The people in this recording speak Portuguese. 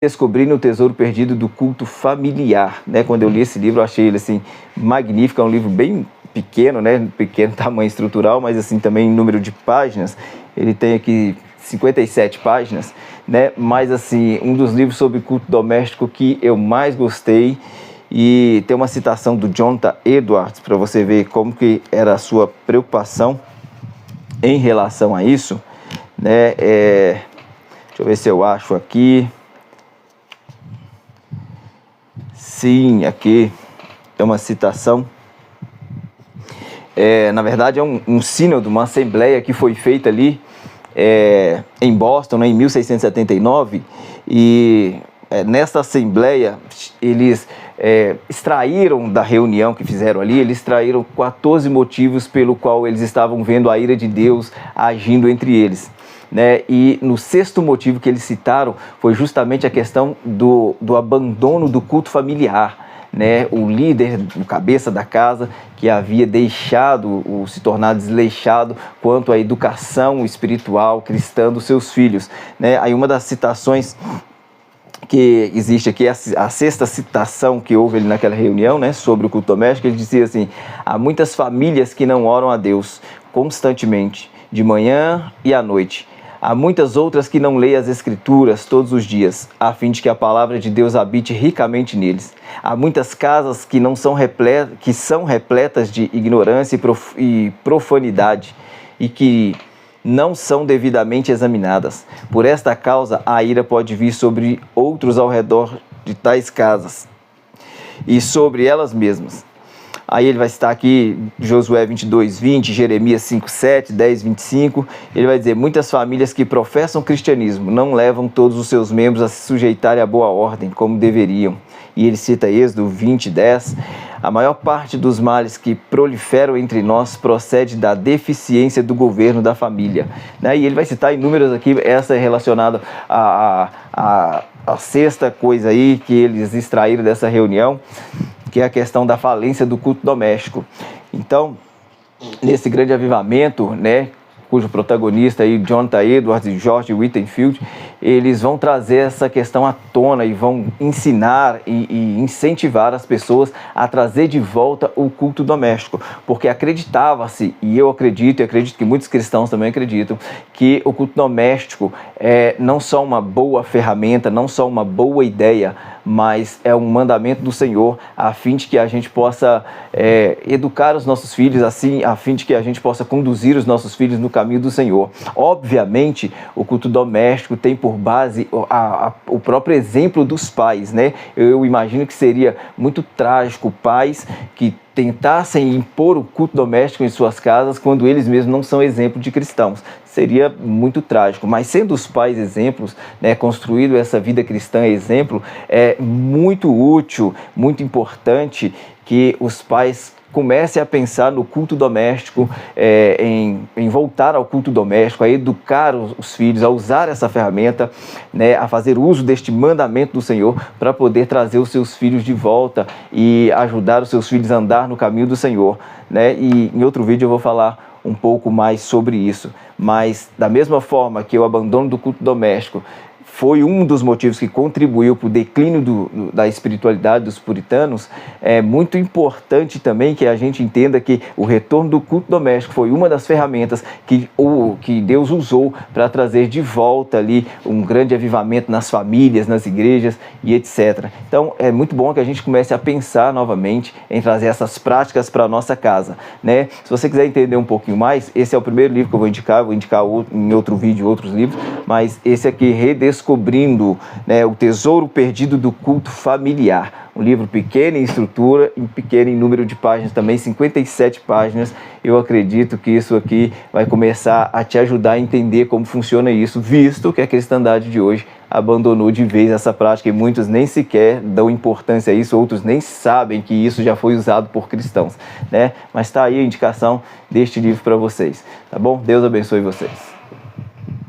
Descobrindo o Tesouro Perdido do Culto Familiar, né? Quando eu li esse livro, eu achei ele assim magnífico. É um livro bem pequeno, né? Pequeno tamanho estrutural, mas assim também em número de páginas. Ele tem aqui 57 páginas, né? Mas assim, um dos livros sobre culto doméstico que eu mais gostei. E tem uma citação do Jonathan Edwards para você ver como que era a sua preocupação em relação a isso, né? Deixa eu ver se eu acho aqui. Sim, aqui é uma citação. Na verdade é um sínodo, uma assembleia que foi feita ali em Boston, né, em 1679, e nessa assembleia eles extraíram da reunião que fizeram ali, eles extraíram 14 motivos pelo qual eles estavam vendo a ira de Deus agindo entre eles. Né? E no sexto motivo que eles citaram foi justamente a questão do abandono do culto familiar. Né? O líder, o cabeça da casa, que havia se tornado desleixado quanto à educação espiritual cristã dos seus filhos. Né? Aí uma das citações que existe aqui, a sexta citação que houve ali naquela reunião, né, sobre o culto doméstico, ele dizia assim: há muitas famílias que não oram a Deus constantemente, de manhã e à noite. Há muitas outras que não leem as Escrituras todos os dias, a fim de que a palavra de Deus habite ricamente neles. Há muitas casas que são repletas de ignorância e profanidade, e que não são devidamente examinadas. Por esta causa, a ira pode vir sobre outros ao redor de tais casas e sobre elas mesmas. Aí ele vai citar aqui Josué 22:20, Jeremias 5:7, 10:25. Ele vai dizer: muitas famílias que professam cristianismo não levam todos os seus membros a se sujeitarem à boa ordem, como deveriam. E ele cita Êxodo 20:10. A maior parte dos males que proliferam entre nós procede da deficiência do governo da família. Né? E ele vai citar inúmeras aqui, essa é relacionada a sexta coisa aí que eles extraíram dessa reunião, que é a questão da falência do culto doméstico. Então, nesse grande avivamento, né, cujo protagonista aí, Jonathan Edwards e George Whitefield, eles vão trazer essa questão à tona e vão ensinar e incentivar as pessoas a trazer de volta o culto doméstico, porque acreditava-se, e eu acredito, e acredito que muitos cristãos também acreditam, que o culto doméstico é não só uma boa ferramenta, não só uma boa ideia, mas é um mandamento do Senhor, a fim de que a gente possa educar os nossos filhos, assim, a fim de que a gente possa conduzir os nossos filhos no caminho do Senhor. Obviamente, o culto doméstico tem por base o próprio exemplo dos pais, né? Eu imagino que seria muito trágico pais que tentassem impor o culto doméstico em suas casas quando eles mesmos não são exemplo de cristãos. Seria muito trágico, mas sendo os pais exemplos, né, construído essa vida cristã exemplo, é muito útil, muito importante que os pais comece a pensar no culto doméstico, em voltar ao culto doméstico, a educar os filhos, a usar essa ferramenta, né, a fazer uso deste mandamento do Senhor para poder trazer os seus filhos de volta e ajudar os seus filhos a andar no caminho do Senhor. Né? E em outro vídeo eu vou falar um pouco mais sobre isso, mas da mesma forma que o abandono do culto doméstico foi um dos motivos que contribuiu para o declínio da espiritualidade dos puritanos, é muito importante também que a gente entenda que o retorno do culto doméstico foi uma das ferramentas que Deus usou para trazer de volta ali um grande avivamento nas famílias, nas igrejas e etc. Então é muito bom que a gente comece a pensar novamente em trazer essas práticas para a nossa casa. Né? Se você quiser entender um pouquinho mais, esse é o primeiro livro que eu vou indicar em outro vídeo outros livros, mas esse aqui, Redescobrindo, né, o Tesouro Perdido do Culto Familiar. Um livro pequeno em estrutura e pequeno em número de páginas também, 57 páginas. Eu acredito que isso aqui vai começar a te ajudar a entender como funciona isso, visto que a cristandade de hoje abandonou de vez essa prática e muitos nem sequer dão importância a isso, outros nem sabem que isso já foi usado por cristãos, né? Mas está aí a indicação deste livro para vocês, tá bom? Deus abençoe vocês.